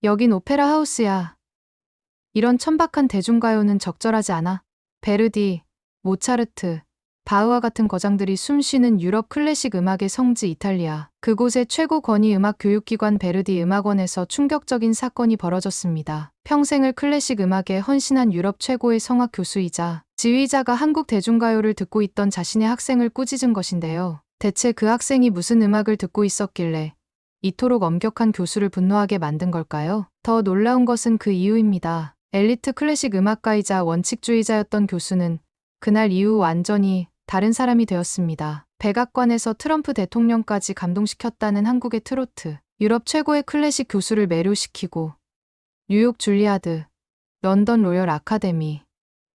여긴 오페라 하우스야. 이런 천박한 대중가요는 적절하지 않아. 베르디, 모차르트, 바흐와 같은 거장들이 숨쉬는 유럽 클래식 음악의 성지 이탈리아. 그곳의 최고 권위 음악 교육기관 베르디 음악원에서 충격적인 사건이 벌어졌습니다. 평생을 클래식 음악에 헌신한 유럽 최고의 성악 교수이자 지휘자가 한국 대중가요를 듣고 있던 자신의 학생을 꾸짖은 것인데요. 대체 그 학생이 무슨 음악을 듣고 있었길래 이토록 엄격한 교수를 분노하게 만든 걸까요? 더 놀라운 것은 그 이유입니다. 엘리트 클래식 음악가이자 원칙주의자였던 교수는 그날 이후 완전히 다른 사람이 되었습니다. 백악관에서 트럼프 대통령까지 감동시켰다는 한국의 트로트, 유럽 최고의 클래식 교수를 매료시키고 뉴욕 줄리아드, 런던 로열 아카데미,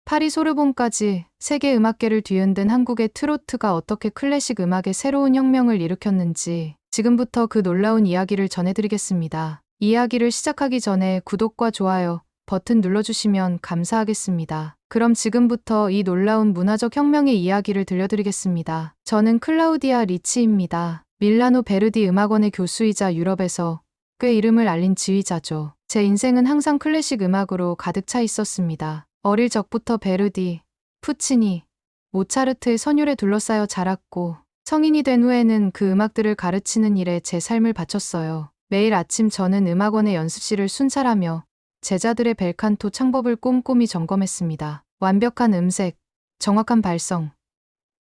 파리 소르본까지 세계 음악계를 뒤흔든 한국의 트로트가 어떻게 클래식 음악의 새로운 혁명을 일으켰는지 지금부터 그 놀라운 이야기를 전해드리겠습니다. 이야기를 시작하기 전에 구독과 좋아요 버튼 눌러주시면 감사하겠습니다. 그럼 지금부터 이 놀라운 문화적 혁명의 이야기를 들려드리겠습니다. 저는 클라우디아 리치입니다. 밀라노 베르디 음악원의 교수이자 유럽에서 꽤 이름을 알린 지휘자죠. 제 인생은 항상 클래식 음악으로 가득 차 있었습니다. 어릴 적부터 베르디, 푸치니, 모차르트의 선율에 둘러싸여 자랐고 성인이 된 후에는 그 음악들을 가르치는 일에 제 삶을 바쳤어요. 매일 아침 저는 음악원의 연습실을 순찰하며 제자들의 벨칸토 창법을 꼼꼼히 점검했습니다. 완벽한 음색, 정확한 발성,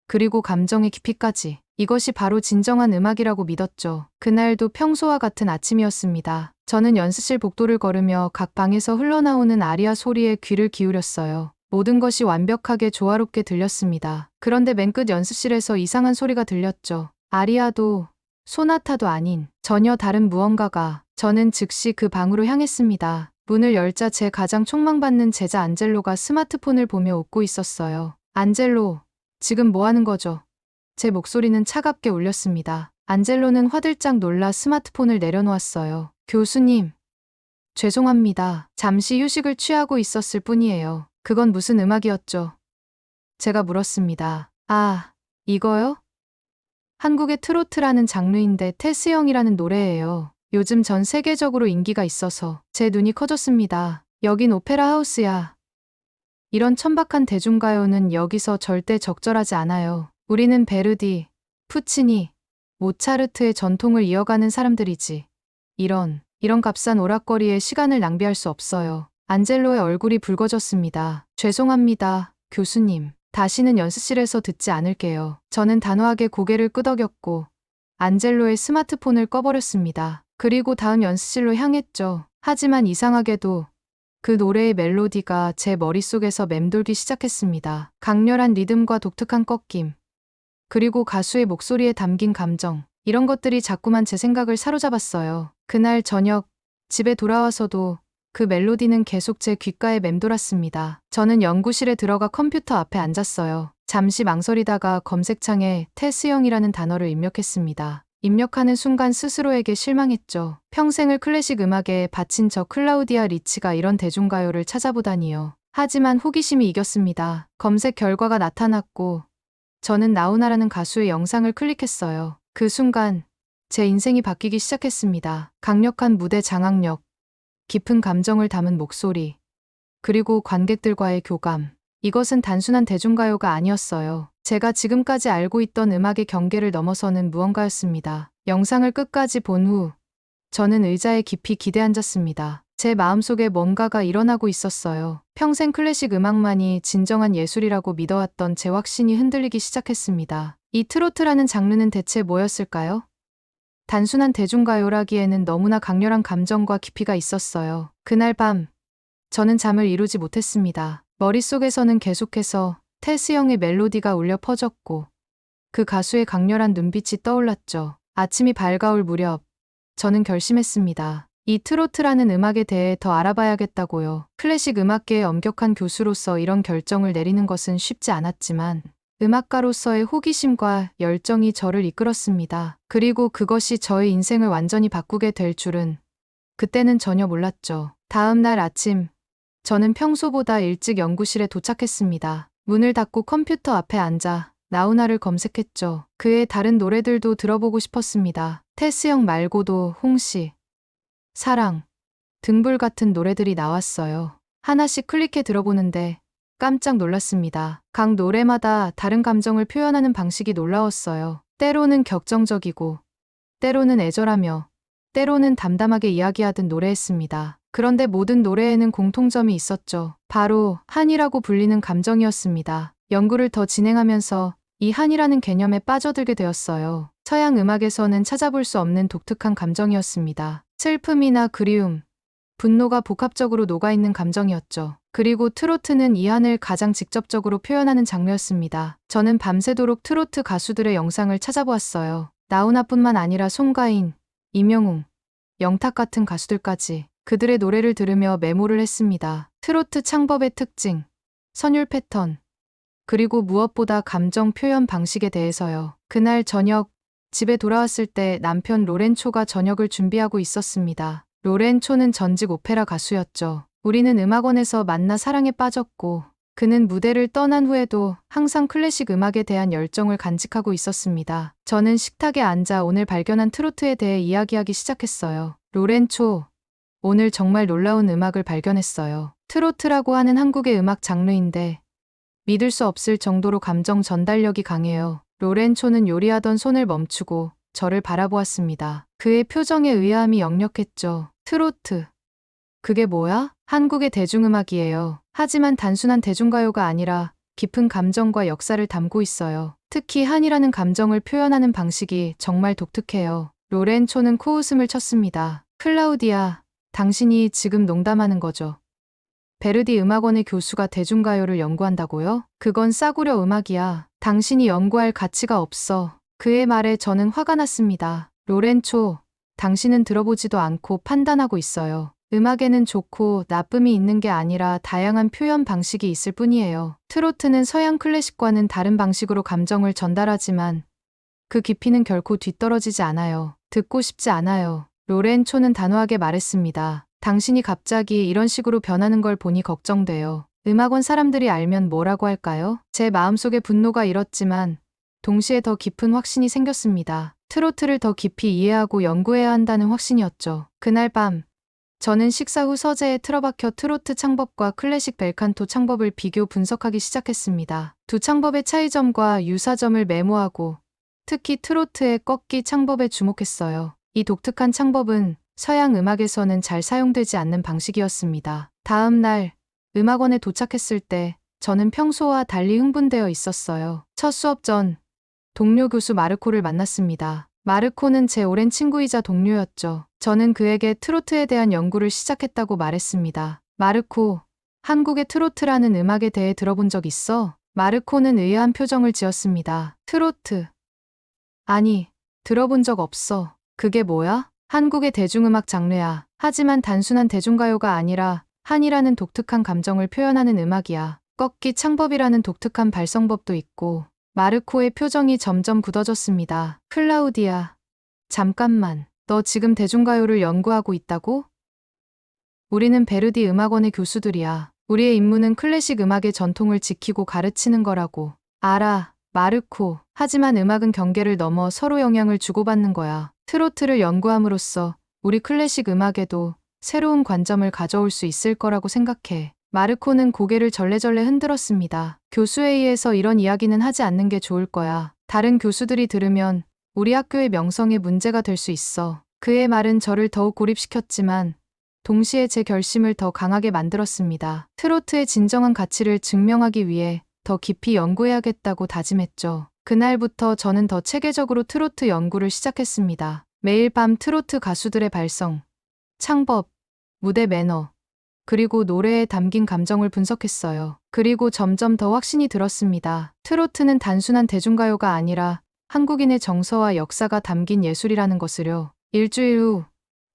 그리고 감정의 깊이까지. 이것이 바로 진정한 음악이라고 믿었죠. 그날도 평소와 같은 아침이었습니다. 저는 연습실 복도를 걸으며 각 방에서 흘러나오는 아리아 소리에 귀를 기울였어요. 모든 것이 완벽하게 조화롭게 들렸습니다. 그런데 맨 끝 연습실에서 이상한 소리가 들렸죠. 아리아도 소나타도 아닌 전혀 다른 무언가가. 저는 즉시 그 방으로 향했습니다. 문을 열자 제 가장 촉망받는 제자 안젤로가 스마트폰을 보며 웃고 있었어요. 안젤로, 지금 뭐 하는 거죠? 제 목소리는 차갑게 울렸습니다. 안젤로는 화들짝 놀라 스마트폰을 내려놓았어요. 교수님, 죄송합니다. 잠시 휴식을 취하고 있었을 뿐이에요. 그건 무슨 음악이었죠? 제가 물었습니다. 아, 이거요? 한국의 트로트라는 장르인데 테스형이라는 노래예요. 요즘 전 세계적으로 인기가 있어서 제 눈이 커졌습니다. 여긴 오페라 하우스야. 이런 천박한 대중가요는 여기서 절대 적절하지 않아요. 우리는 베르디, 푸치니, 모차르트의 전통을 이어가는 사람들이지. 이런 값싼 오락거리에 시간을 낭비할 수 없어요. 안젤로의 얼굴이 붉어졌습니다. 죄송합니다, 교수님. 다시는 연습실에서 듣지 않을게요. 저는 단호하게 고개를 끄덕였고 안젤로의 스마트폰을 꺼버렸습니다. 그리고 다음 연습실로 향했죠. 하지만 이상하게도 그 노래의 멜로디가 제 머릿속에서 맴돌기 시작했습니다. 강렬한 리듬과 독특한 꺾임, 그리고 가수의 목소리에 담긴 감정, 이런 것들이 자꾸만 제 생각을 사로잡았어요. 그날 저녁, 집에 돌아와서도 그 멜로디는 계속 제 귓가에 맴돌았습니다. 저는 연구실에 들어가 컴퓨터 앞에 앉았어요. 잠시 망설이다가 검색창에 테스형이라는 단어를 입력했습니다. 입력하는 순간 스스로에게 실망했죠. 평생을 클래식 음악에 바친 저 클라우디아 리치가 이런 대중가요를 찾아보다니요. 하지만 호기심이 이겼습니다. 검색 결과가 나타났고 저는 나훈아라는 가수의 영상을 클릭했어요. 그 순간 제 인생이 바뀌기 시작했습니다. 강력한 무대 장악력, 깊은 감정을 담은 목소리, 그리고 관객들과의 교감. 이것은 단순한 대중가요가 아니었어요. 제가 지금까지 알고 있던 음악의 경계를 넘어서는 무언가였습니다. 영상을 끝까지 본 후 저는 의자에 깊이 기대앉았습니다. 제 마음속에 뭔가가 일어나고 있었어요. 평생 클래식 음악만이 진정한 예술이라고 믿어왔던 제 확신이 흔들리기 시작했습니다. 이 트로트라는 장르는 대체 뭐였을까요? 단순한 대중가요라기에는 너무나 강렬한 감정과 깊이가 있었어요. 그날 밤, 저는 잠을 이루지 못했습니다. 머릿속에서는 계속해서 테스형의 멜로디가 울려 퍼졌고 그 가수의 강렬한 눈빛이 떠올랐죠. 아침이 밝아올 무렵, 저는 결심했습니다. 이 트로트라는 음악에 대해 더 알아봐야겠다고요. 클래식 음악계의 엄격한 교수로서 이런 결정을 내리는 것은 쉽지 않았지만 음악가로서의 호기심과 열정이 저를 이끌었습니다. 그리고 그것이 저의 인생을 완전히 바꾸게 될 줄은 그때는 전혀 몰랐죠. 다음 날 아침, 저는 평소보다 일찍 연구실에 도착했습니다. 문을 닫고 컴퓨터 앞에 앉아 나훈아를 검색했죠. 그의 다른 노래들도 들어보고 싶었습니다. 테스형 말고도 홍시, 사랑 등불 같은 노래들이 나왔어요. 하나씩 클릭해 들어보는데 깜짝 놀랐습니다. 각 노래마다 다른 감정을 표현하는 방식이 놀라웠어요. 때로는 격정적이고, 때로는 애절하며, 때로는 담담하게 이야기하듯 노래했습니다. 그런데 모든 노래에는 공통점이 있었죠. 바로 한이라고 불리는 감정이었습니다. 연구를 더 진행하면서 이 한이라는 개념에 빠져들게 되었어요. 서양 음악에서는 찾아볼 수 없는 독특한 감정이었습니다. 슬픔이나 그리움, 분노가 복합적으로 녹아있는 감정이었죠. 그리고 트로트는 이 한을 가장 직접적으로 표현하는 장르였습니다. 저는 밤새도록 트로트 가수들의 영상을 찾아보았어요. 나훈아뿐만 아니라 송가인, 임영웅, 영탁 같은 가수들까지 그들의 노래를 들으며 메모를 했습니다. 트로트 창법의 특징, 선율 패턴, 그리고 무엇보다 감정 표현 방식에 대해서요. 그날 저녁, 집에 돌아왔을 때 남편 로렌초가 저녁을 준비하고 있었습니다. 로렌초는 전직 오페라 가수였죠. 우리는 음악원에서 만나 사랑에 빠졌고, 그는 무대를 떠난 후에도 항상 클래식 음악에 대한 열정을 간직하고 있었습니다. 저는 식탁에 앉아 오늘 발견한 트로트에 대해 이야기하기 시작했어요. 로렌초, 오늘 정말 놀라운 음악을 발견했어요. 트로트라고 하는 한국의 음악 장르인데 믿을 수 없을 정도로 감정 전달력이 강해요. 로렌초는 요리하던 손을 멈추고 저를 바라보았습니다. 그의 표정에 의아함이 역력했죠. 트로트. 그게 뭐야? 한국의 대중음악이에요. 하지만 단순한 대중가요가 아니라 깊은 감정과 역사를 담고 있어요. 특히 한이라는 감정을 표현하는 방식이 정말 독특해요. 로렌초는 코웃음을 쳤습니다. 클라우디아, 당신이 지금 농담하는 거죠? 베르디 음악원의 교수가 대중가요를 연구한다고요? 그건 싸구려 음악이야. 당신이 연구할 가치가 없어. 그의 말에 저는 화가 났습니다. 로렌초, 당신은 들어보지도 않고 판단하고 있어요. 음악에는 좋고 나쁨이 있는 게 아니라 다양한 표현 방식이 있을 뿐이에요. 트로트는 서양 클래식과는 다른 방식으로 감정을 전달하지만 그 깊이는 결코 뒤떨어지지 않아요. 듣고 싶지 않아요. 로렌초는 단호하게 말했습니다. 당신이 갑자기 이런 식으로 변하는 걸 보니 걱정돼요. 음악원 사람들이 알면 뭐라고 할까요? 제 마음속에 분노가 일었지만 동시에 더 깊은 확신이 생겼습니다. 트로트를 더 깊이 이해하고 연구해야 한다는 확신이었죠. 그날 밤, 저는 식사 후 서재에 틀어박혀 트로트 창법과 클래식 벨칸토 창법을 비교 분석하기 시작했습니다. 두 창법의 차이점과 유사점을 메모하고 특히 트로트의 꺾기 창법에 주목했어요. 이 독특한 창법은 서양 음악에서는 잘 사용되지 않는 방식이었습니다. 다음 날 음악원에 도착했을 때 저는 평소와 달리 흥분되어 있었어요. 첫 수업 전 동료 교수 마르코를 만났습니다. 마르코는 제 오랜 친구이자 동료였죠. 저는 그에게 트로트에 대한 연구를 시작했다고 말했습니다. 마르코, 한국의 트로트라는 음악에 대해 들어본 적 있어? 마르코는 의아한 표정을 지었습니다. 트로트. 아니, 들어본 적 없어. 그게 뭐야? 한국의 대중음악 장르야. 하지만 단순한 대중가요가 아니라 한이라는 독특한 감정을 표현하는 음악이야. 꺾기 창법이라는 독특한 발성법도 있고. 마르코의 표정이 점점 굳어졌습니다. 클라우디아, 잠깐만. 너 지금 대중가요를 연구하고 있다고? 우리는 베르디 음악원의 교수들이야. 우리의 임무는 클래식 음악의 전통을 지키고 가르치는 거라고. 알아, 마르코. 하지만 음악은 경계를 넘어 서로 영향을 주고받는 거야. 트로트를 연구함으로써 우리 클래식 음악에도 새로운 관점을 가져올 수 있을 거라고 생각해. 마르코는 고개를 절레절레 흔들었습니다. 교수회의에서 이런 이야기는 하지 않는 게 좋을 거야. 다른 교수들이 들으면 우리 학교의 명성에 문제가 될 수 있어. 그의 말은 저를 더욱 고립시켰지만 동시에 제 결심을 더 강하게 만들었습니다. 트로트의 진정한 가치를 증명하기 위해 더 깊이 연구해야겠다고 다짐했죠. 그날부터 저는 더 체계적으로 트로트 연구를 시작했습니다. 매일 밤 트로트 가수들의 발성, 창법, 무대 매너, 그리고 노래에 담긴 감정을 분석했어요. 그리고 점점 더 확신이 들었습니다. 트로트는 단순한 대중가요가 아니라 한국인의 정서와 역사가 담긴 예술이라는 것을요. 일주일 후,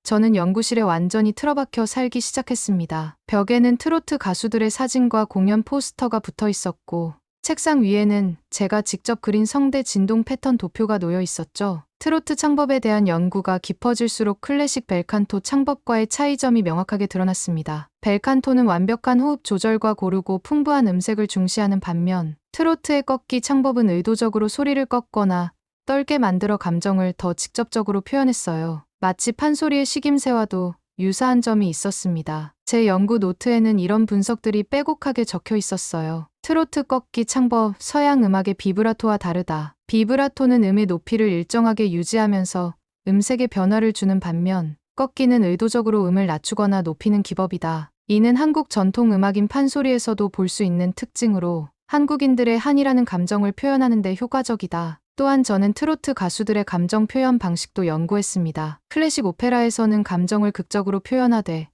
저는 연구실에 완전히 틀어박혀 살기 시작했습니다. 벽에는 트로트 가수들의 사진과 공연 포스터가 붙어 있었고, 책상 위에는 제가 직접 그린 성대 진동 패턴 도표가 놓여 있었죠. 트로트 창법에 대한 연구가 깊어질수록 클래식 벨칸토 창법과의 차이점이 명확하게 드러났습니다. 벨칸토는 완벽한 호흡 조절과 고르고 풍부한 음색을 중시하는 반면 트로트의 꺾기 창법은 의도적으로 소리를 꺾거나 떨게 만들어 감정을 더 직접적으로 표현했어요. 마치 판소리의 식임새와도 유사한 점이 있었습니다. 제 연구 노트에는 이런 분석들이 빼곡하게 적혀 있었어요. 트로트 꺾기 창법, 서양 음악의 비브라토와 다르다. 비브라토는 음의 높이를 일정하게 유지하면서 음색의 변화를 주는 반면, 꺾기는 의도적으로 음을 낮추거나 높이는 기법이다. 이는 한국 전통 음악인 판소리에서도 볼 수 있는 특징으로 한국인들의 한이라는 감정을 표현하는 데 효과적이다. 또한 저는 트로트 가수들의 감정 표현 방식도 연구했습니다. 클래식 오페라에서는 감정을 극적으로 표현하되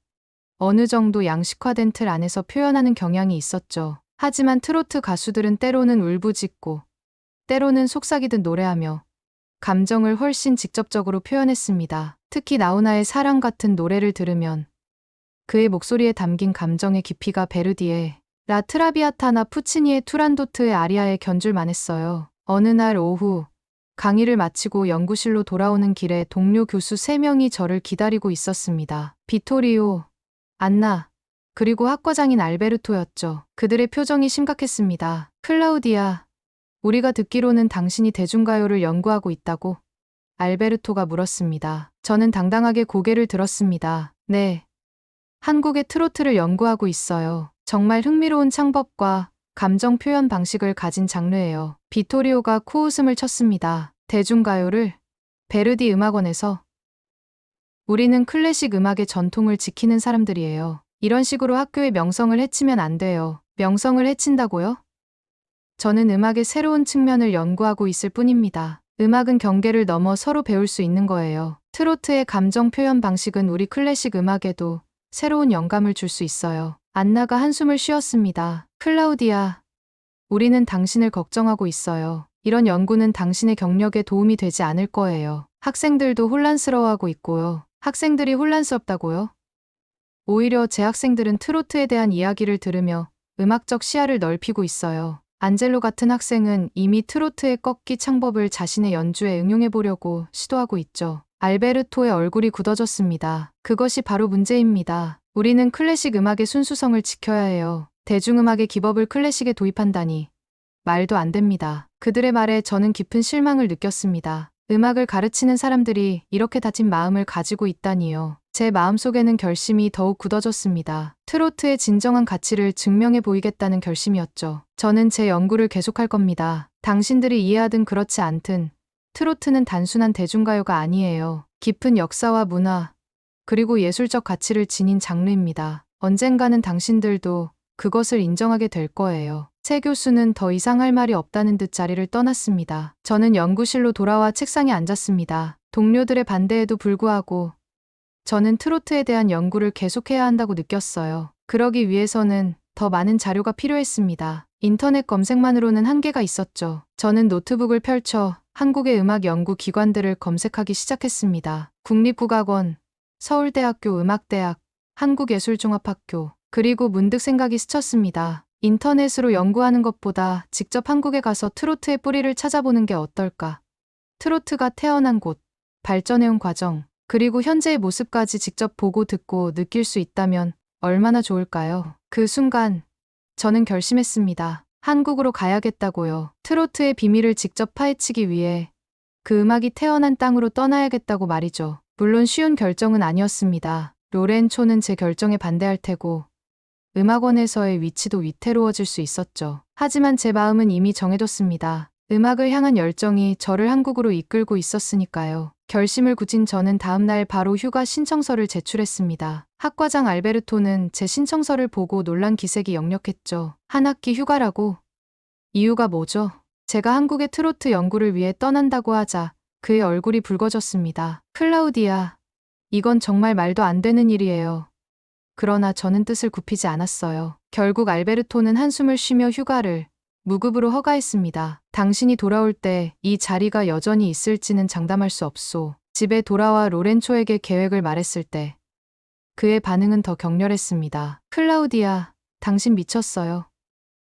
어느 정도 양식화된 틀 안에서 표현하는 경향이 있었죠. 하지만 트로트 가수들은 때로는 울부짖고 때로는 속삭이듯 노래하며 감정을 훨씬 직접적으로 표현했습니다. 특히 나훈아의 사랑 같은 노래를 들으면 그의 목소리에 담긴 감정의 깊이가 베르디의 라 트라비아타나 푸치니의 투란도트의 아리아에 견줄만 했어요. 어느 날 오후 강의를 마치고 연구실로 돌아오는 길에 동료 교수 3명이 저를 기다리고 있었습니다. 비토리오, 안나, 그리고 학과장인 알베르토였죠. 그들의 표정이 심각했습니다. 클라우디아, 우리가 듣기로는 당신이 대중가요를 연구하고 있다고? 알베르토가 물었습니다. 저는 당당하게 고개를 들었습니다. 네. 한국의 트로트를 연구하고 있어요. 정말 흥미로운 창법과 감정 표현 방식을 가진 장르예요. 비토리오가 코웃음을 쳤습니다. 대중가요를? 베르디 음악원에서? 우리는 클래식 음악의 전통을 지키는 사람들이에요. 이런 식으로 학교의 명성을 해치면 안 돼요. 명성을 해친다고요? 저는 음악의 새로운 측면을 연구하고 있을 뿐입니다. 음악은 경계를 넘어 서로 배울 수 있는 거예요. 트로트의 감정 표현 방식은 우리 클래식 음악에도 새로운 영감을 줄 수 있어요. 안나가 한숨을 쉬었습니다. 클라우디아, 우리는 당신을 걱정하고 있어요. 이런 연구는 당신의 경력에 도움이 되지 않을 거예요. 학생들도 혼란스러워하고 있고요. 학생들이 혼란스럽다고요? 오히려 제 학생들은 트로트에 대한 이야기를 들으며 음악적 시야를 넓히고 있어요. 안젤로 같은 학생은 이미 트로트의 꺾기 창법을 자신의 연주에 응용해 보려고 시도하고 있죠. 알베르토의 얼굴이 굳어졌습니다. 그것이 바로 문제입니다. 우리는 클래식 음악의 순수성을 지켜야 해요. 대중음악의 기법을 클래식에 도입한다니. 말도 안 됩니다. 그들의 말에 저는 깊은 실망을 느꼈습니다. 음악을 가르치는 사람들이 이렇게 다친 마음을 가지고 있다니요. 제 마음속에는 결심이 더욱 굳어졌습니다. 트로트의 진정한 가치를 증명해 보이겠다는 결심이었죠. 저는 제 연구를 계속할 겁니다. 당신들이 이해하든 그렇지 않든 트로트는 단순한 대중가요가 아니에요. 깊은 역사와 문화, 그리고 예술적 가치를 지닌 장르입니다. 언젠가는 당신들도 그것을 인정하게 될 거예요. 새 교수는 더 이상 할 말이 없다는 듯 자리를 떠났습니다. 저는 연구실로 돌아와 책상에 앉았습니다. 동료들의 반대에도 불구하고 저는 트로트에 대한 연구를 계속해야 한다고 느꼈어요. 그러기 위해서는 더 많은 자료가 필요했습니다. 인터넷 검색만으로는 한계가 있었죠. 저는 노트북을 펼쳐 한국의 음악 연구 기관들을 검색하기 시작했습니다. 국립국악원, 서울대학교 음악대학, 한국예술종합학교, 그리고 문득 생각이 스쳤습니다. 인터넷으로 연구하는 것보다 직접 한국에 가서 트로트의 뿌리를 찾아보는 게 어떨까? 트로트가 태어난 곳, 발전해온 과정, 그리고 현재의 모습까지 직접 보고 듣고 느낄 수 있다면 얼마나 좋을까요? 그 순간 저는 결심했습니다. 한국으로 가야겠다고요. 트로트의 비밀을 직접 파헤치기 위해 그 음악이 태어난 땅으로 떠나야겠다고 말이죠. 물론 쉬운 결정은 아니었습니다. 로렌초는 제 결정에 반대할 테고 음악원에서의 위치도 위태로워질 수 있었죠. 하지만 제 마음은 이미 정해뒀습니다. 음악을 향한 열정이 저를 한국으로 이끌고 있었으니까요. 결심을 굳힌 저는 다음날 바로 휴가 신청서를 제출했습니다. 학과장 알베르토는 제 신청서를 보고 놀란 기색이 역력했죠. 한 학기 휴가라고? 이유가 뭐죠? 제가 한국의 트로트 연구를 위해 떠난다고 하자 그의 얼굴이 붉어졌습니다. 클라우디아, 이건 정말 말도 안 되는 일이에요. 그러나 저는 뜻을 굽히지 않았어요. 결국 알베르토는 한숨을 쉬며 휴가를 무급으로 허가했습니다. 당신이 돌아올 때 이 자리가 여전히 있을지는 장담할 수 없소. 집에 돌아와 로렌초에게 계획을 말했을 때 그의 반응은 더 격렬했습니다. 클라우디아, 당신 미쳤어요.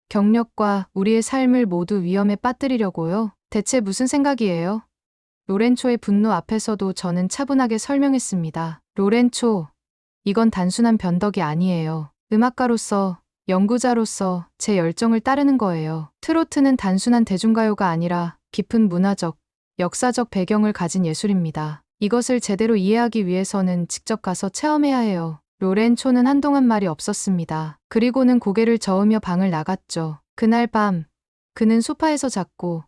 경력과 우리의 삶을 모두 위험에 빠뜨리려고요? 대체 무슨 생각이에요? 로렌초의 분노 앞에서도 저는 차분하게 설명했습니다. 로렌초, 이건 단순한 변덕이 아니에요. 음악가로서, 연구자로서 제 열정을 따르는 거예요. 트로트는 단순한 대중가요가 아니라 깊은 문화적, 역사적 배경을 가진 예술입니다. 이것을 제대로 이해하기 위해서는 직접 가서 체험해야 해요. 로렌초는 한동안 말이 없었습니다. 그리고는 고개를 저으며 방을 나갔죠. 그날 밤 그는 소파에서 잤고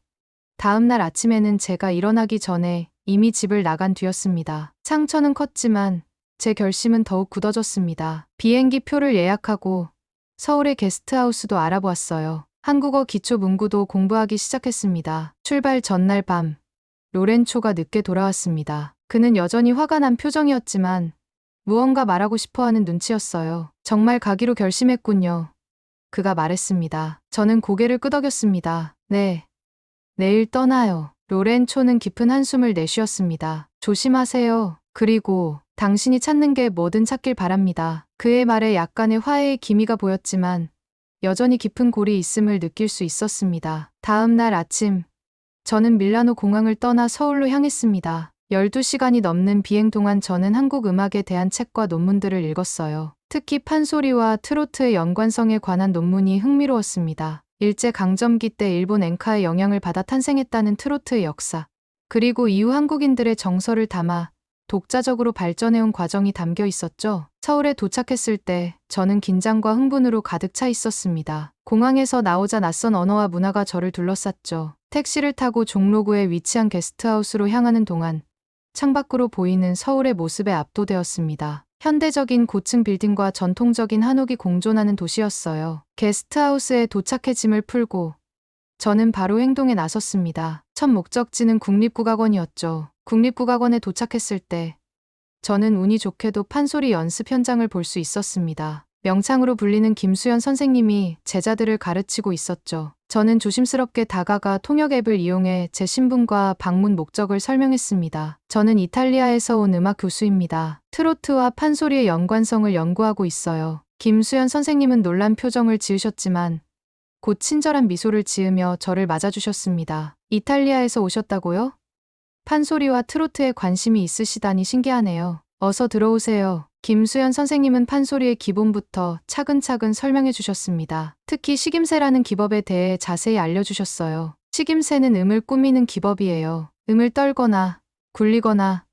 다음날 아침에는 제가 일어나기 전에 이미 집을 나간 뒤였습니다. 상처는 컸지만 제 결심은 더욱 굳어졌습니다. 비행기 표를 예약하고 서울의 게스트하우스도 알아보았어요. 한국어 기초 문구도 공부하기 시작했습니다. 출발 전날 밤 로렌초가 늦게 돌아왔습니다. 그는 여전히 화가 난 표정이었지만 무언가 말하고 싶어하는 눈치였어요. 정말 가기로 결심했군요. 그가 말했습니다. 저는 고개를 끄덕였습니다. 네. 내일 떠나요. 로렌초는 깊은 한숨을 내쉬었습니다. 조심하세요. 그리고 당신이 찾는 게 뭐든 찾길 바랍니다. 그의 말에 약간의 화해의 기미가 보였지만 여전히 깊은 골이 있음을 느낄 수 있었습니다. 다음 날 아침 저는 밀라노 공항을 떠나 서울로 향했습니다. 12시간이 넘는 비행 동안 저는 한국 음악에 대한 책과 논문들을 읽었어요. 특히 판소리와 트로트의 연관성에 관한 논문이 흥미로웠습니다. 일제강점기 때 일본 엔카의 영향을 받아 탄생했다는 트로트의 역사, 그리고 이후 한국인들의 정서를 담아 독자적으로 발전해온 과정이 담겨 있었죠. 서울에 도착했을 때 저는 긴장과 흥분으로 가득 차 있었습니다. 공항에서 나오자 낯선 언어와 문화가 저를 둘러쌌죠. 택시를 타고 종로구에 위치한 게스트하우스로 향하는 동안 창밖으로 보이는 서울의 모습에 압도되었습니다. 현대적인 고층 빌딩과 전통적인 한옥이 공존하는 도시였어요. 게스트하우스에 도착해 짐을 풀고 저는 바로 행동에 나섰습니다. 첫 목적지는 국립국악원이었죠. 국립국악원에 도착했을 때 저는 운이 좋게도 판소리 연습 현장을 볼 수 있었습니다. 명창으로 불리는 김수연 선생님이 제자들을 가르치고 있었죠. 저는 조심스럽게 다가가 통역 앱을 이용해 제 신분과 방문 목적을 설명했습니다. 저는 이탈리아에서 온 음악 교수입니다. 트로트와 판소리의 연관성을 연구하고 있어요. 김수연 선생님은 놀란 표정을 지으셨지만 곧 친절한 미소를 지으며 저를 맞아주셨습니다. 이탈리아에서 오셨다고요? 판소리와 트로트에 관심이 있으시다니 신기하네요. 어서 들어오세요. 김수연 선생님은 판소리의 기본부터 차근차근 설명해 주셨습니다. 특히 식임새라는 기법에 대해 자세히 알려주셨어요. 식임새는 음을 꾸미는 기법이에요. 음을 떨거나 굴리거나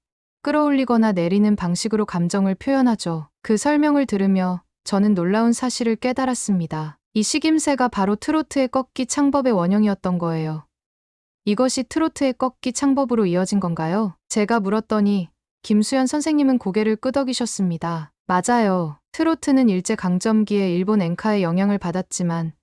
끌어올리거나 내리는 방식으로 감정을 표현하죠. 그 설명을 들으며 저는 놀라운 사실을 깨달았습니다. 이 식임새가 바로 트로트의 꺾기 창법의 원형이었던 거예요. 이것이 트로트의 꺾기 창법으로 이어진 건가요? 제가 물었더니 김수연 선생님은 고개를 끄덕이셨습니다. 맞아요. 트로트는 일제강점기에 일본 엔카의 영향을 받았지만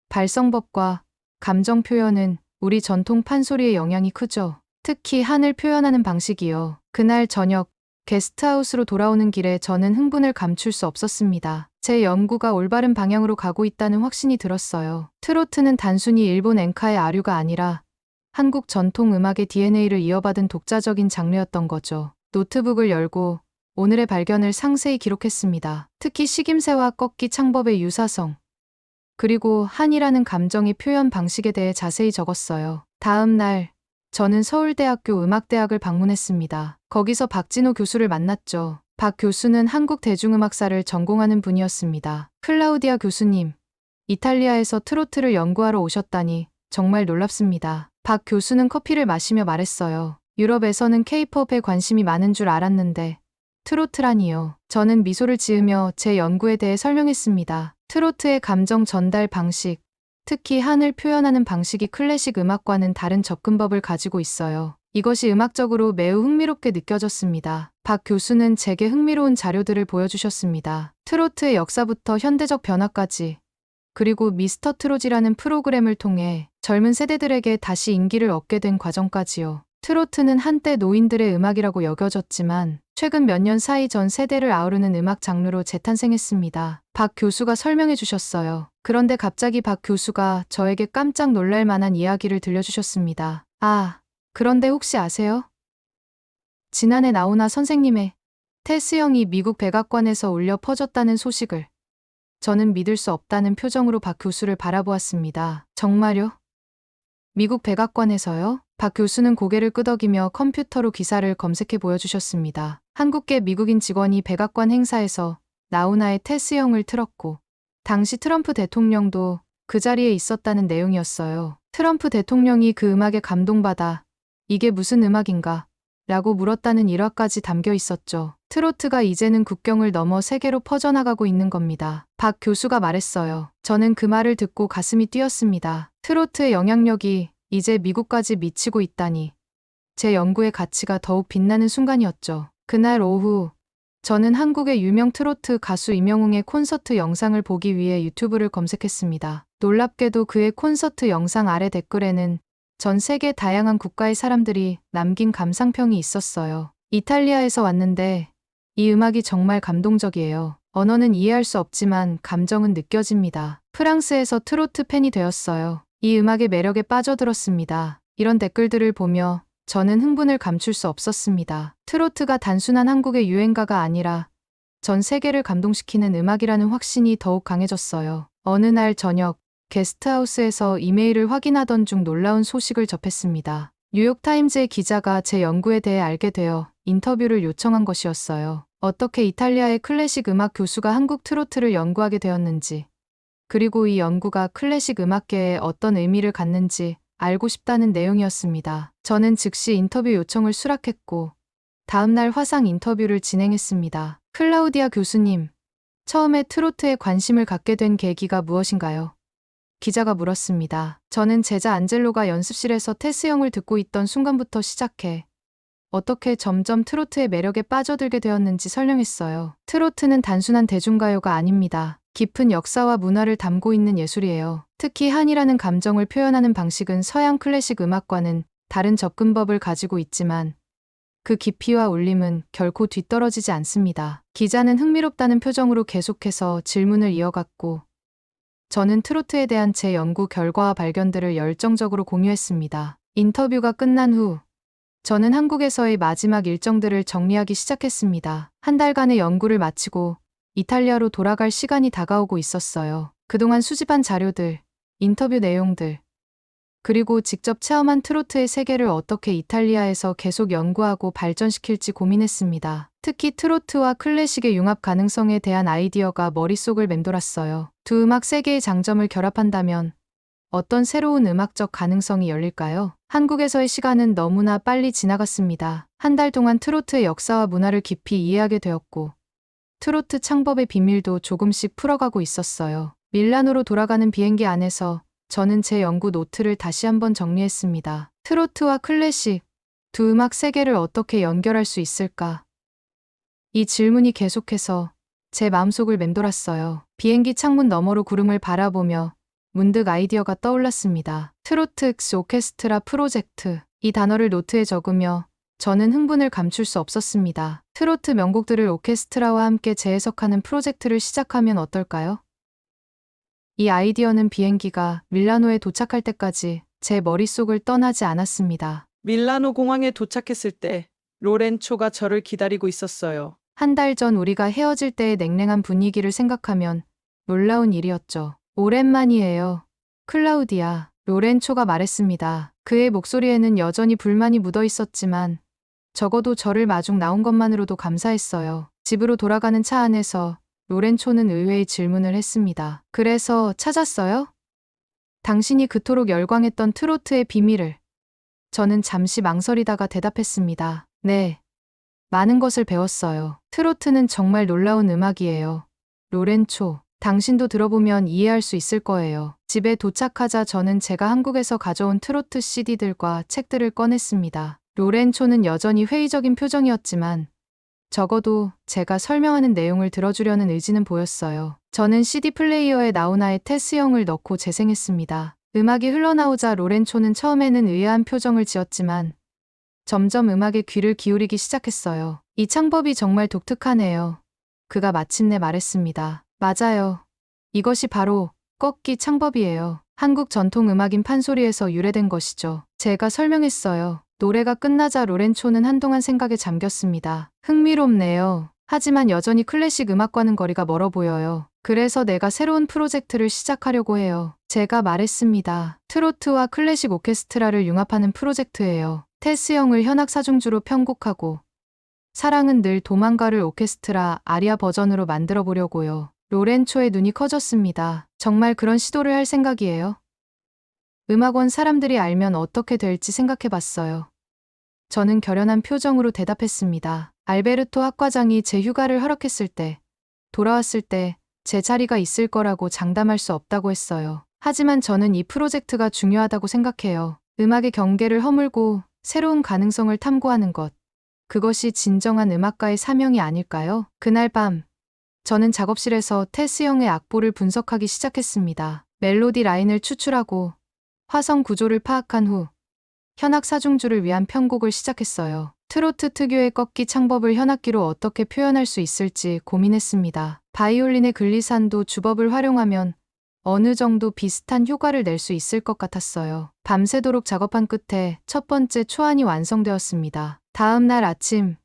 발성법과 감정 표현은 우리 전통 판소리의 영향이 크죠. 특히 한을 표현하는 방식이요. 그날 저녁 게스트하우스로 돌아오는 길에 저는 흥분을 감출 수 없었습니다. 제 연구가 올바른 방향으로 가고 있다는 확신이 들었어요. 트로트는 단순히 일본 엔카의 아류가 아니라 한국 전통 음악의 DNA를 이어받은 독자적인 장르였던 거죠. 노트북을 열고 오늘의 발견을 상세히 기록했습니다. 특히 식임새와 꺾기 창법의 유사성, 그리고 한이라는 감정의 표현 방식에 대해 자세히 적었어요. 다음 날 저는 서울대학교 음악대학을 방문했습니다. 거기서 박진호 교수를 만났죠. 박 교수는 한국 대중음악사를 전공하는 분이었습니다. 클라우디아 교수님, 이탈리아에서 트로트를 연구하러 오셨다니 정말 놀랍습니다. 박 교수는 커피를 마시며 말했어요. 유럽에서는 케이팝에 관심이 많은 줄 알았는데 트로트라니요. 저는 미소를 지으며 제 연구에 대해 설명했습니다. 트로트의 감정 전달 방식, 특히 한을 표현하는 방식이 클래식 음악과는 다른 접근법을 가지고 있어요. 이것이 음악적으로 매우 흥미롭게 느껴졌습니다. 박 교수는 제게 흥미로운 자료들을 보여주셨습니다. 트로트의 역사부터 현대적 변화까지, 그리고 미스터 트롯이라는 프로그램을 통해 젊은 세대들에게 다시 인기를 얻게 된 과정까지요. 트로트는 한때 노인들의 음악이라고 여겨졌지만 최근 몇 년 사이 전 세대를 아우르는 음악 장르로 재탄생했습니다. 박 교수가 설명해 주셨어요. 그런데 갑자기 박 교수가 저에게 깜짝 놀랄 만한 이야기를 들려주셨습니다. 아, 그런데 혹시 아세요? 지난해 나훈아 선생님의 테스형이 미국 백악관에서 울려 퍼졌다는 소식을. 저는 믿을 수 없다는 표정으로 박 교수를 바라보았습니다. 정말요? 미국 백악관에서요? 박 교수는 고개를 끄덕이며 컴퓨터로 기사를 검색해 보여주셨습니다. 한국계 미국인 직원이 백악관 행사에서 나훈아의 테스형을 틀었고 당시 트럼프 대통령도 그 자리에 있었다는 내용이었어요. 트럼프 대통령이 그 음악에 감동받아 이게 무슨 음악인가? 라고 물었다는 일화까지 담겨 있었죠. 트로트가 이제는 국경을 넘어 세계로 퍼져나가고 있는 겁니다. 박 교수가 말했어요. 저는 그 말을 듣고 가슴이 뛰었습니다. 트로트의 영향력이 이제 미국까지 미치고 있다니. 제 연구의 가치가 더욱 빛나는 순간이었죠. 그날 오후, 저는 한국의 유명 트로트 가수 임영웅의 콘서트 영상을 보기 위해 유튜브를 검색했습니다. 놀랍게도 그의 콘서트 영상 아래 댓글에는 전 세계 다양한 국가의 사람들이 남긴 감상평이 있었어요. 이탈리아에서 왔는데 이 음악이 정말 감동적이에요. 언어는 이해할 수 없지만 감정은 느껴집니다. 프랑스에서 트로트 팬이 되었어요. 이 음악의 매력에 빠져들었습니다. 이런 댓글들을 보며 저는 흥분을 감출 수 없었습니다. 트로트가 단순한 한국의 유행가가 아니라 전 세계를 감동시키는 음악이라는 확신이 더욱 강해졌어요. 어느 날 저녁, 게스트하우스에서 이메일을 확인하던 중 놀라운 소식을 접했습니다. 뉴욕타임즈의 기자가 제 연구에 대해 알게 되어 인터뷰를 요청한 것이었어요. 어떻게 이탈리아의 클래식 음악 교수가 한국 트로트를 연구하게 되었는지, 그리고 이 연구가 클래식 음악계에 어떤 의미를 갖는지 알고 싶다는 내용이었습니다. 저는 즉시 인터뷰 요청을 수락했고 다음날 화상 인터뷰를 진행했습니다. 클라우디아 교수님, 처음에 트로트에 관심을 갖게 된 계기가 무엇인가요? 기자가 물었습니다. 저는 제자 안젤로가 연습실에서 테스 형을 듣고 있던 순간부터 시작해 어떻게 점점 트로트의 매력에 빠져들게 되었는지 설명했어요. 트로트는 단순한 대중가요가 아닙니다. 깊은 역사와 문화를 담고 있는 예술이에요. 특히 한이라는 감정을 표현하는 방식은 서양 클래식 음악과는 다른 접근법을 가지고 있지만 그 깊이와 울림은 결코 뒤떨어지지 않습니다. 기자는 흥미롭다는 표정으로 계속해서 질문을 이어갔고 저는 트로트에 대한 제 연구 결과와 발견들을 열정적으로 공유했습니다. 인터뷰가 끝난 후 저는 한국에서의 마지막 일정들을 정리하기 시작했습니다. 한 달간의 연구를 마치고 이탈리아로 돌아갈 시간이 다가오고 있었어요. 그동안 수집한 자료들, 인터뷰 내용들, 그리고 직접 체험한 트로트의 세계를 어떻게 이탈리아에서 계속 연구하고 발전시킬지 고민했습니다. 특히 트로트와 클래식의 융합 가능성에 대한 아이디어가 머릿속을 맴돌았어요. 두 음악 세계의 장점을 결합한다면 어떤 새로운 음악적 가능성이 열릴까요? 한국에서의 시간은 너무나 빨리 지나갔습니다. 한 달 동안 트로트의 역사와 문화를 깊이 이해하게 되었고 트로트 창법의 비밀도 조금씩 풀어가고 있었어요. 밀라노로 돌아가는 비행기 안에서 저는 제 연구 노트를 다시 한번 정리했습니다. 트로트와 클래식, 두 음악 세계를 어떻게 연결할 수 있을까? 이 질문이 계속해서 제 마음속을 맴돌았어요. 비행기 창문 너머로 구름을 바라보며 문득 아이디어가 떠올랐습니다. 트로트 X 오케스트라 프로젝트. 이 단어를 노트에 적으며 저는 흥분을 감출 수 없었습니다. 트로트 명곡들을 오케스트라와 함께 재해석하는 프로젝트를 시작하면 어떨까요? 이 아이디어는 비행기가 밀라노에 도착할 때까지 제 머릿속을 떠나지 않았습니다. 밀라노 공항에 도착했을 때 로렌초가 저를 기다리고 있었어요. 한 달 전 우리가 헤어질 때의 냉랭한 분위기를 생각하면 놀라운 일이었죠. 오랜만이에요. 클라우디아, 로렌초가 말했습니다. 그의 목소리에는 여전히 불만이 묻어 있었지만 적어도 저를 마중 나온 것만으로도 감사했어요. 집으로 돌아가는 차 안에서 로렌초는 의외의 질문을 했습니다. 그래서 찾았어요? 당신이 그토록 열광했던 트로트의 비밀을. 저는 잠시 망설이다가 대답했습니다. 네. 많은 것을 배웠어요. 트로트는 정말 놀라운 음악이에요. 로렌초, 당신도 들어보면 이해할 수 있을 거예요. 집에 도착하자 저는 제가 한국에서 가져온 트로트 CD들과 책들을 꺼냈습니다. 로렌초는 여전히 회의적인 표정이었지만 적어도 제가 설명하는 내용을 들어주려는 의지는 보였어요. 저는 CD 플레이어에 나훈아의 테스 형을 넣고 재생했습니다. 음악이 흘러나오자 로렌초는 처음에는 의아한 표정을 지었지만 점점 음악에 귀를 기울이기 시작했어요. 이 창법이 정말 독특하네요. 그가 마침내 말했습니다. 맞아요. 이것이 바로 꺾기 창법이에요. 한국 전통 음악인 판소리에서 유래된 것이죠. 제가 설명했어요. 노래가 끝나자 로렌초는 한동안 생각에 잠겼습니다. 흥미롭네요. 하지만 여전히 클래식 음악과는 거리가 멀어 보여요. 그래서 내가 새로운 프로젝트를 시작하려고 해요. 제가 말했습니다. 트로트와 클래식 오케스트라를 융합하는 프로젝트예요. 테스 형을 현악 사중주로 편곡하고 사랑은 늘 도망가를 오케스트라 아리아 버전으로 만들어 보려고요. 로렌초의 눈이 커졌습니다. 정말 그런 시도를 할 생각이에요? 음악원 사람들이 알면 어떻게 될지 생각해 봤어요. 저는 결연한 표정으로 대답했습니다. 알베르토 학과장이 제 휴가를 허락했을 때, 돌아왔을 때 제 자리가 있을 거라고 장담할 수 없다고 했어요. 하지만 저는 이 프로젝트가 중요하다고 생각해요. 음악의 경계를 허물고 새로운 가능성을 탐구하는 것. 그것이 진정한 음악가의 사명이 아닐까요? 그날 밤, 저는 작업실에서 테스 형의 악보를 분석하기 시작했습니다. 멜로디 라인을 추출하고 화성 구조를 파악한 후 현악 사중주를 위한 편곡을 시작했어요. 트로트 특유의 꺾기 창법을 현악기로 어떻게 표현할 수 있을지 고민했습니다. 바이올린의 글리산도 주법을 활용하면 어느 정도 비슷한 효과를 낼 수 있을 것 같았어요. 밤새도록 작업한 끝에 첫 번째 초안이 완성되었습니다. 다음 날 아침,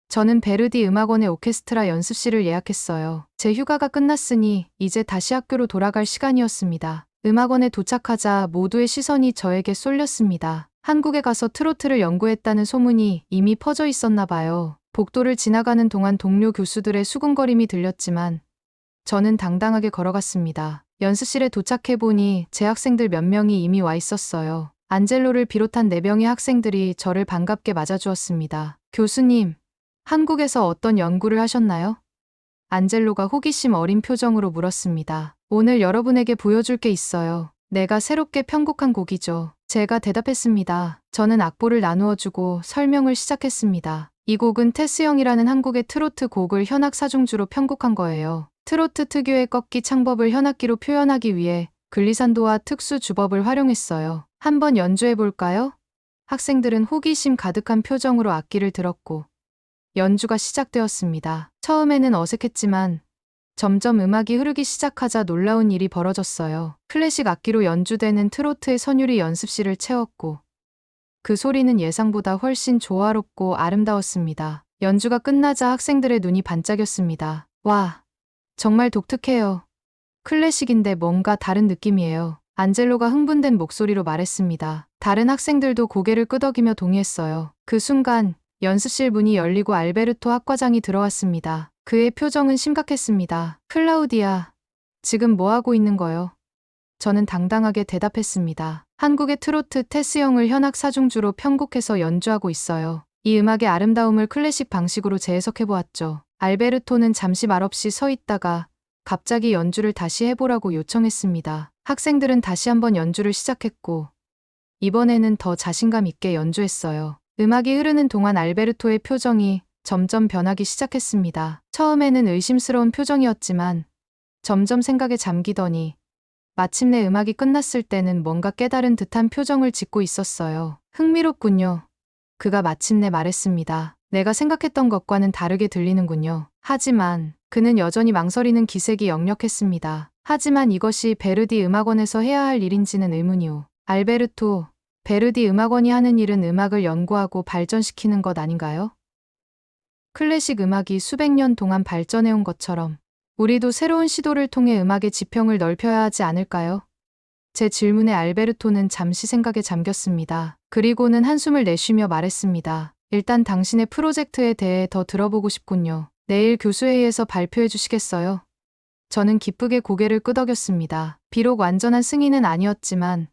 저는 베르디 음악원의 오케스트라 연습실을 예약했어요. 제 휴가가 끝났으니 이제 다시 학교로 돌아갈 시간이었습니다. 음악원에 도착하자 모두의 시선이 저에게 쏠렸습니다. 한국에 가서 트로트를 연구했다는 소문이 이미 퍼져 있었나 봐요. 복도를 지나가는 동안 동료 교수들의 수군거림이 들렸지만 저는 당당하게 걸어갔습니다. 연습실에 도착해보니 제 학생들 몇 명이 이미 와 있었어요. 안젤로를 비롯한 4명의 학생들이 저를 반갑게 맞아주었습니다. 교수님, 한국에서 어떤 연구를 하셨나요? 안젤로가 호기심 어린 표정으로 물었습니다. 오늘 여러분에게 보여줄 게 있어요. 내가 새롭게 편곡한 곡이죠. 제가 대답했습니다. 저는 악보를 나누어주고 설명을 시작했습니다. 이 곡은 테스 형이라는 한국의 트로트 곡을 현악 사중주로 편곡한 거예요. 트로트 특유의 꺾기 창법을 현악기로 표현하기 위해 글리산도와 특수 주법을 활용했어요. 한번 연주해 볼까요? 학생들은 호기심 가득한 표정으로 악기를 들었고 연주가 시작되었습니다. 처음에는 어색했지만 점점 음악이 흐르기 시작하자 놀라운 일이 벌어졌어요. 클래식 악기로 연주되는 트로트의 선율이 연습실을 채웠고 그 소리는 예상보다 훨씬 조화롭고 아름다웠습니다. 연주가 끝나자 학생들의 눈이 반짝였습니다. 와, 정말 독특해요. 클래식인데 뭔가 다른 느낌이에요. 안젤로가 흥분된 목소리로 말했습니다. 다른 학생들도 고개를 끄덕이며 동의했어요. 그 순간 연습실 문이 열리고 알베르토 학과장이 들어왔습니다. 그의 표정은 심각했습니다. 클라우디아, 지금 뭐 하고 있는 거요? 저는 당당하게 대답했습니다. 한국의 트로트 테스 형을 현악 사중주로 편곡해서 연주하고 있어요. 이 음악의 아름다움을 클래식 방식으로 재해석해보았죠. 알베르토는 잠시 말없이 서 있다가 갑자기 연주를 다시 해보라고 요청했습니다. 학생들은 다시 한번 연주를 시작했고 이번에는 더 자신감 있게 연주했어요. 음악이 흐르는 동안 알베르토의 표정이 점점 변하기 시작했습니다. 처음에는 의심스러운 표정이었지만 점점 생각에 잠기더니 마침내 음악이 끝났을 때는 뭔가 깨달은 듯한 표정을 짓고 있었어요. 흥미롭군요. 그가 마침내 말했습니다. 내가 생각했던 것과는 다르게 들리는군요. 하지만 그는 여전히 망설이는 기색이 역력했습니다. 하지만 이것이 베르디 음악원에서 해야 할 일인지는 의문이오. 알베르토, 베르디 음악원이 하는 일은 음악을 연구하고 발전시키는 것 아닌가요? 클래식 음악이 수백 년 동안 발전해온 것처럼 우리도 새로운 시도를 통해 음악의 지평을 넓혀야 하지 않을까요? 제 질문에 알베르토는 잠시 생각에 잠겼습니다. 그리고는 한숨을 내쉬며 말했습니다. 일단 당신의 프로젝트에 대해 더 들어보고 싶군요. 내일 교수회의에서 발표해 주시겠어요? 저는 기쁘게 고개를 끄덕였습니다. 비록 완전한 승인은 아니었지만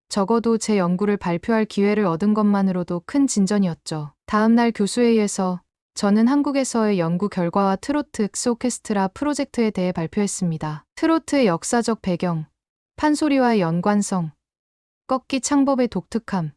적어도 제 연구를 발표할 기회를 얻은 것만으로도 큰 진전이었죠. 다음 날 교수회의에서 저는 한국에서의 연구 결과와 트로트 오케스트라 프로젝트에 대해 발표했습니다. 트로트의 역사적 배경, 판소리와의 연관성, 꺾기 창법의 독특함,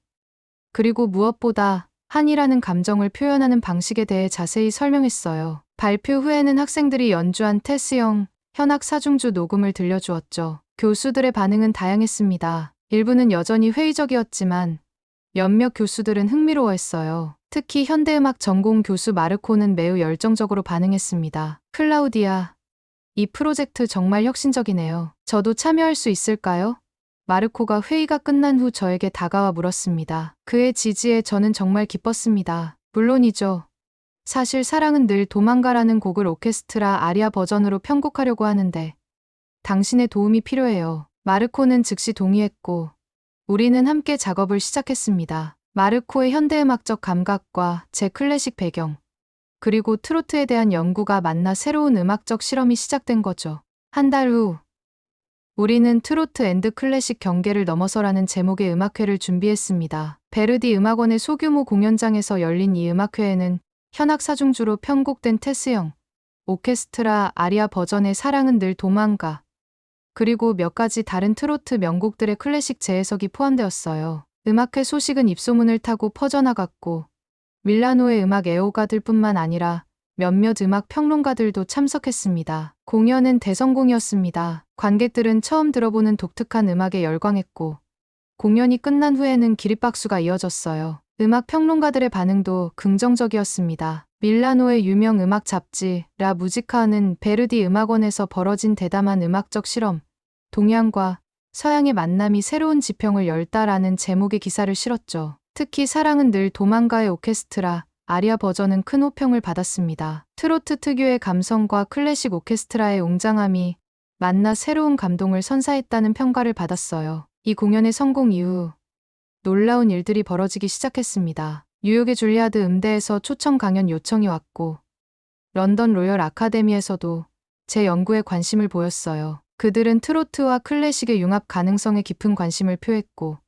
그리고 무엇보다 한이라는 감정을 표현하는 방식에 대해 자세히 설명했어요. 발표 후에는 학생들이 연주한 테스 형 현악 사중주 녹음을 들려주었죠. 교수들의 반응은 다양했습니다. 일부는 여전히 회의적이었지만 몇몇 교수들은 흥미로워했어요. 특히 현대음악 전공 교수 마르코는 매우 열정적으로 반응했습니다. 클라우디아, 이 프로젝트 정말 혁신적이네요. 저도 참여할 수 있을까요? 마르코가 회의가 끝난 후 저에게 다가와 물었습니다. 그의 지지에 저는 정말 기뻤습니다. 물론이죠. 사실 사랑은 늘 도망가라는 곡을 오케스트라 아리아 버전으로 편곡하려고 하는데 당신의 도움이 필요해요. 마르코는 즉시 동의했고 우리는 함께 작업을 시작했습니다. 마르코의 현대음악적 감각과 제 클래식 배경, 그리고 트로트에 대한 연구가 만나 새로운 음악적 실험이 시작된 거죠. 한 달 후, 우리는 트로트 앤드 클래식 경계를 넘어서라는 제목의 음악회를 준비했습니다. 베르디 음악원의 소규모 공연장에서 열린 이 음악회에는 현악 사중주로 편곡된 테스형 오케스트라 아리아 버전의 사랑은 늘 도망가, 그리고 몇 가지 다른 트로트 명곡들의 클래식 재해석이 포함되었어요. 음악회 소식은 입소문을 타고 퍼져나갔고 밀라노의 음악 애호가들뿐만 아니라 몇몇 음악 평론가들도 참석했습니다. 공연은 대성공이었습니다. 관객들은 처음 들어보는 독특한 음악에 열광했고 공연이 끝난 후에는 기립박수가 이어졌어요. 음악 평론가들의 반응도 긍정적이었습니다. 밀라노의 유명 음악 잡지 라 무지카는 베르디 음악원에서 벌어진 대담한 음악적 실험, 동양과 서양의 만남이 새로운 지평을 열다라는 제목의 기사를 실었죠. 특히 사랑은 늘 도망가의 오케스트라 아리아 버전은 큰 호평을 받았습니다. 트로트 특유의 감성과 클래식 오케스트라의 웅장함이 만나 새로운 감동을 선사했다는 평가를 받았어요. 이 공연의 성공 이후 놀라운 일들이 벌어지기 시작했습니다. 뉴욕의 줄리아드 음대에서 초청 강연 요청이 왔고 런던 로열 아카데미에서도 제 연구에 관심을 보였어요. 그들은 트로트와 클래식의 융합 가능성에 깊은 관심을 표했고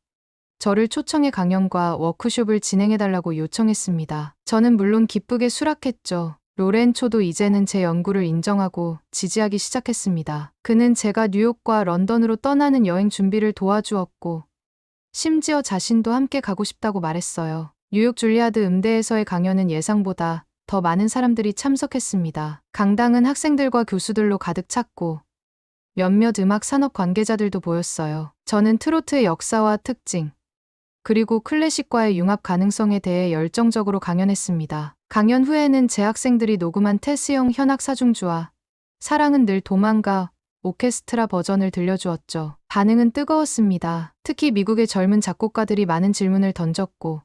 저를 초청해 강연과 워크숍을 진행해달라고 요청했습니다. 저는 물론 기쁘게 수락했죠. 로렌초도 이제는 제 연구를 인정하고 지지하기 시작했습니다. 그는 제가 뉴욕과 런던으로 떠나는 여행 준비를 도와주었고 심지어 자신도 함께 가고 싶다고 말했어요. 뉴욕 줄리아드 음대에서의 강연은 예상보다 더 많은 사람들이 참석했습니다. 강당은 학생들과 교수들로 가득 찼고 몇몇 음악 산업 관계자들도 보였어요. 저는 트로트의 역사와 특징, 그리고 클래식과의 융합 가능성에 대해 열정적으로 강연했습니다. 강연 후에는 제 학생들이 녹음한 테스형 현악 사중주와 사랑은 늘 도망가 오케스트라 버전을 들려주었죠. 반응은 뜨거웠습니다. 특히 미국의 젊은 작곡가들이 많은 질문을 던졌고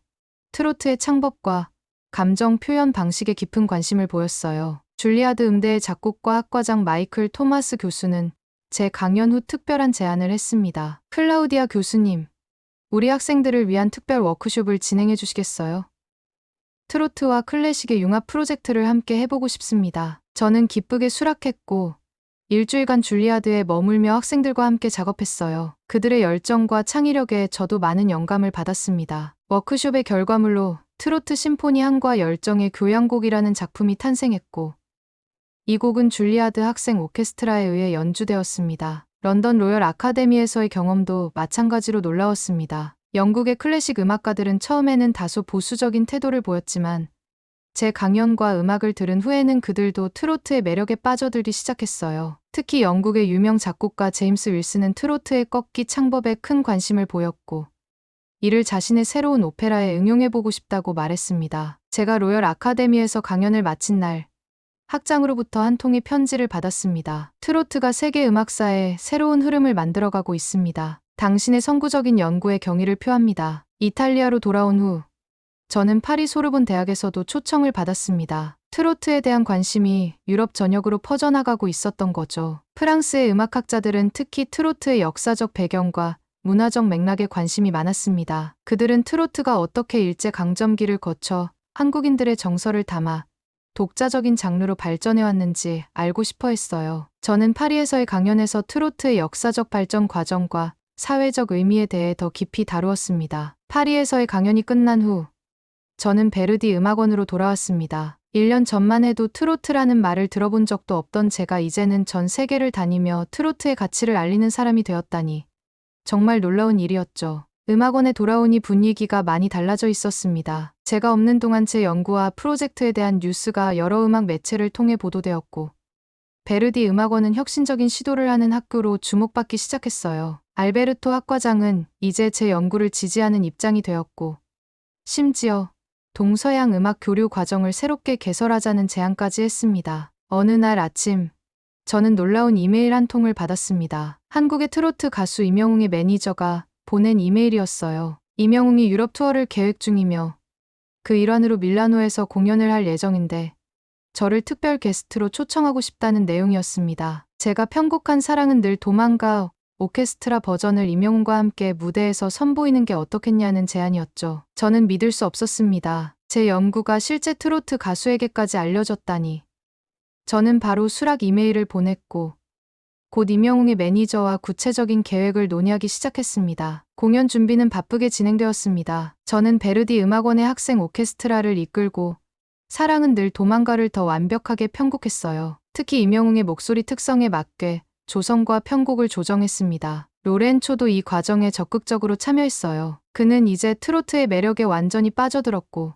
트로트의 창법과 감정 표현 방식에 깊은 관심을 보였어요. 줄리아드 음대의 작곡과 학과장 마이클 토마스 교수는 제 강연 후 특별한 제안을 했습니다. 클라우디아 교수님, 우리 학생들을 위한 특별 워크숍을 진행해 주시겠어요? 트로트와 클래식의 융합 프로젝트를 함께 해보고 싶습니다. 저는 기쁘게 수락했고 일주일간 줄리아드에 머물며 학생들과 함께 작업했어요. 그들의 열정과 창의력에 저도 많은 영감을 받았습니다. 워크숍의 결과물로 트로트 심포니 한과 열정의 교향곡이라는 작품이 탄생했고 이 곡은 줄리아드 학생 오케스트라에 의해 연주되었습니다. 런던 로열 아카데미에서의 경험도 마찬가지로 놀라웠습니다. 영국의 클래식 음악가들은 처음에는 다소 보수적인 태도를 보였지만 제 강연과 음악을 들은 후에는 그들도 트로트의 매력에 빠져들기 시작했어요. 특히 영국의 유명 작곡가 제임스 윌슨은 트로트의 꺾기 창법에 큰 관심을 보였고 이를 자신의 새로운 오페라에 응용해보고 싶다고 말했습니다. 제가 로열 아카데미에서 강연을 마친 날 학장으로부터 한 통의 편지를 받았습니다. 트로트가 세계 음악사에 새로운 흐름을 만들어가고 있습니다. 당신의 선구적인 연구에 경의를 표합니다. 이탈리아로 돌아온 후 저는 파리 소르본 대학에서도 초청을 받았습니다. 트로트에 대한 관심이 유럽 전역으로 퍼져나가고 있었던 거죠. 프랑스의 음악학자들은 특히 트로트의 역사적 배경과 문화적 맥락에 관심이 많았습니다. 그들은 트로트가 어떻게 일제강점기를 거쳐 한국인들의 정서를 담아 독자적인 장르로 발전해왔는지 알고 싶어 했어요. 저는 파리에서의 강연에서 트로트의 역사적 발전 과정과 사회적 의미에 대해 더 깊이 다루었습니다. 파리에서의 강연이 끝난 후 저는 베르디 음악원으로 돌아왔습니다. 1년 전만 해도 트로트라는 말을 들어본 적도 없던 제가 이제는 전 세계를 다니며 트로트의 가치를 알리는 사람이 되었다니 정말 놀라운 일이었죠. 음악원에 돌아오니 분위기가 많이 달라져 있었습니다. 제가 없는 동안 제 연구와 프로젝트에 대한 뉴스가 여러 음악 매체를 통해 보도되었고 베르디 음악원은 혁신적인 시도를 하는 학교로 주목받기 시작했어요. 알베르토 학과장은 이제 제 연구를 지지하는 입장이 되었고 심지어 동서양 음악 교류 과정을 새롭게 개설하자는 제안까지 했습니다. 어느 날 아침 저는 놀라운 이메일 한 통을 받았습니다. 한국의 트로트 가수 임영웅의 매니저가 보낸 이메일이었어요. 임영웅이 유럽 투어를 계획 중이며 그 일환으로 밀라노에서 공연을 할 예정인데 저를 특별 게스트로 초청하고 싶다는 내용이었습니다. 제가 편곡한 사랑은 늘 도망가 오케스트라 버전을 임영웅과 함께 무대에서 선보이는 게 어떻겠냐는 제안이었죠. 저는 믿을 수 없었습니다. 제 연구가 실제 트로트 가수에게까지 알려졌다니. 저는 바로 수락 이메일을 보냈고 곧 임영웅의 매니저와 구체적인 계획을 논의하기 시작했습니다. 공연 준비는 바쁘게 진행되었습니다. 저는 베르디 음악원의 학생 오케스트라를 이끌고 사랑은 늘 도망가를 더 완벽하게 편곡했어요. 특히 임영웅의 목소리 특성에 맞게 조성과 편곡을 조정했습니다. 로렌초도 이 과정에 적극적으로 참여했어요. 그는 이제 트로트의 매력에 완전히 빠져들었고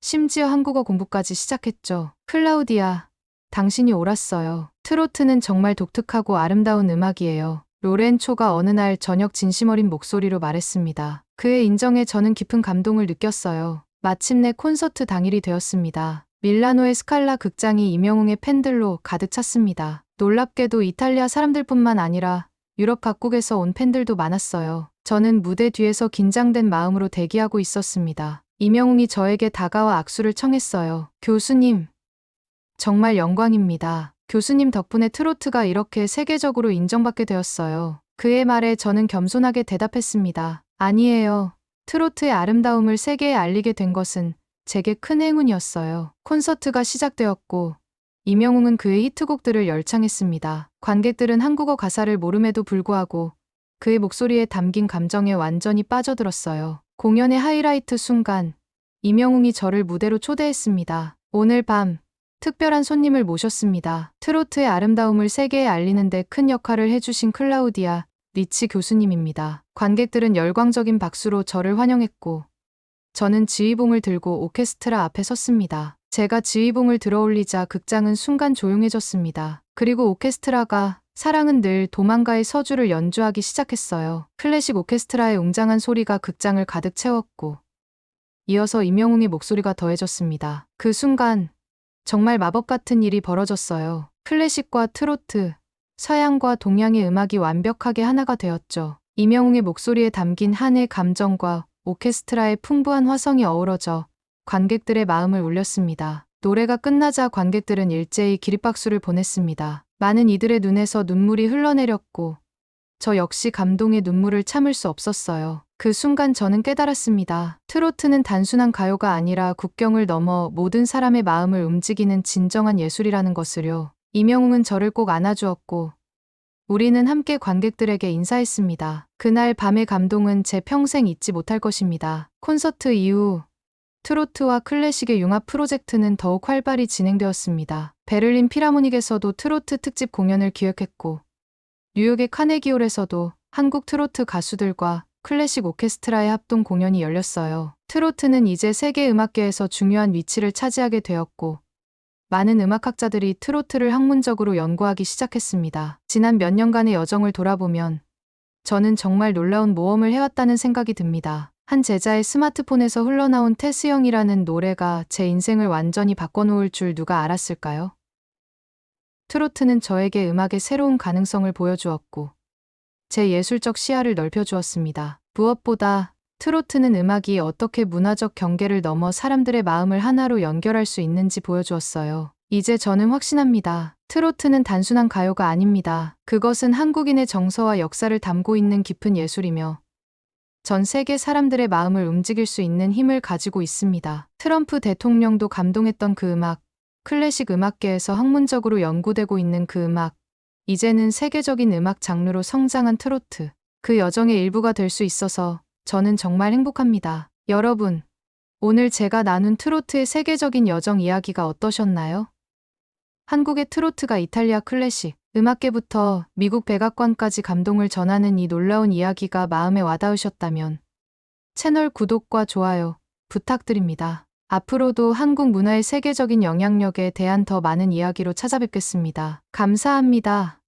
심지어 한국어 공부까지 시작했죠. 클라우디아, 당신이 옳았어요. 트로트는 정말 독특하고 아름다운 음악이에요. 로렌초가 어느 날 저녁 진심 어린 목소리로 말했습니다. 그의 인정에 저는 깊은 감동을 느꼈어요. 마침내 콘서트 당일이 되었습니다. 밀라노의 스칼라 극장이 임영웅의 팬들로 가득 찼습니다. 놀랍게도 이탈리아 사람들뿐만 아니라 유럽 각국에서 온 팬들도 많았어요. 저는 무대 뒤에서 긴장된 마음으로 대기하고 있었습니다. 임영웅이 저에게 다가와 악수를 청했어요. 교수님, 정말 영광입니다. 교수님 덕분에 트로트가 이렇게 세계적으로 인정받게 되었어요. 그의 말에 저는 겸손하게 대답했습니다. 아니에요. 트로트의 아름다움을 세계에 알리게 된 것은 제게 큰 행운이었어요. 콘서트가 시작되었고 임영웅은 그의 히트곡들을 열창했습니다. 관객들은 한국어 가사를 모름에도 불구하고 그의 목소리에 담긴 감정에 완전히 빠져들었어요. 공연의 하이라이트 순간, 임영웅이 저를 무대로 초대했습니다. 오늘 밤, 특별한 손님을 모셨습니다. 트로트의 아름다움을 세계에 알리는데 큰 역할을 해주신 클라우디아 리치 교수님입니다. 관객들은 열광적인 박수로 저를 환영했고, 저는 지휘봉을 들고 오케스트라 앞에 섰습니다. 제가 지휘봉을 들어올리자 극장은 순간 조용해졌습니다. 그리고 오케스트라가 사랑은 늘 도망가의 서주를 연주하기 시작했어요. 클래식 오케스트라의 웅장한 소리가 극장을 가득 채웠고, 이어서 임영웅의 목소리가 더해졌습니다. 그 순간, 정말 마법 같은 일이 벌어졌어요. 클래식과 트로트, 서양과 동양의 음악이 완벽하게 하나가 되었죠. 임영웅의 목소리에 담긴 한의 감정과 오케스트라의 풍부한 화성이 어우러져 관객들의 마음을 울렸습니다. 노래가 끝나자 관객들은 일제히 기립박수를 보냈습니다. 많은 이들의 눈에서 눈물이 흘러내렸고 저 역시 감동의 눈물을 참을 수 없었어요. 그 순간 저는 깨달았습니다. 트로트는 단순한 가요가 아니라 국경을 넘어 모든 사람의 마음을 움직이는 진정한 예술이라는 것을요. 임영웅은 저를 꼭 안아주었고 우리는 함께 관객들에게 인사했습니다. 그날 밤의 감동은 제 평생 잊지 못할 것입니다. 콘서트 이후 트로트와 클래식의 융합 프로젝트는 더욱 활발히 진행되었습니다. 베를린 필하모닉에서도 트로트 특집 공연을 기획했고 뉴욕의 카네기홀에서도 한국 트로트 가수들과 클래식 오케스트라의 합동 공연이 열렸어요. 트로트는 이제 세계 음악계에서 중요한 위치를 차지하게 되었고 많은 음악학자들이 트로트를 학문적으로 연구하기 시작했습니다. 지난 몇 년간의 여정을 돌아보면 저는 정말 놀라운 모험을 해왔다는 생각이 듭니다. 한 제자의 스마트폰에서 흘러나온 테스형이라는 노래가 제 인생을 완전히 바꿔놓을 줄 누가 알았을까요? 트로트는 저에게 음악의 새로운 가능성을 보여주었고 제 예술적 시야를 넓혀주었습니다. 무엇보다 트로트는 음악이 어떻게 문화적 경계를 넘어 사람들의 마음을 하나로 연결할 수 있는지 보여주었어요. 이제 저는 확신합니다. 트로트는 단순한 가요가 아닙니다. 그것은 한국인의 정서와 역사를 담고 있는 깊은 예술이며 전 세계 사람들의 마음을 움직일 수 있는 힘을 가지고 있습니다. 트럼프 대통령도 감동했던 그 음악, 클래식 음악계에서 학문적으로 연구되고 있는 그 음악, 이제는 세계적인 음악 장르로 성장한 트로트, 그 여정의 일부가 될 수 있어서 저는 정말 행복합니다. 여러분, 오늘 제가 나눈 트로트의 세계적인 여정 이야기가 어떠셨나요? 한국의 트로트가 이탈리아 클래식, 음악계부터 미국 백악관까지 감동을 전하는 이 놀라운 이야기가 마음에 와닿으셨다면 채널 구독과 좋아요 부탁드립니다. 앞으로도 한국 문화의 세계적인 영향력에 대한 더 많은 이야기로 찾아뵙겠습니다. 감사합니다.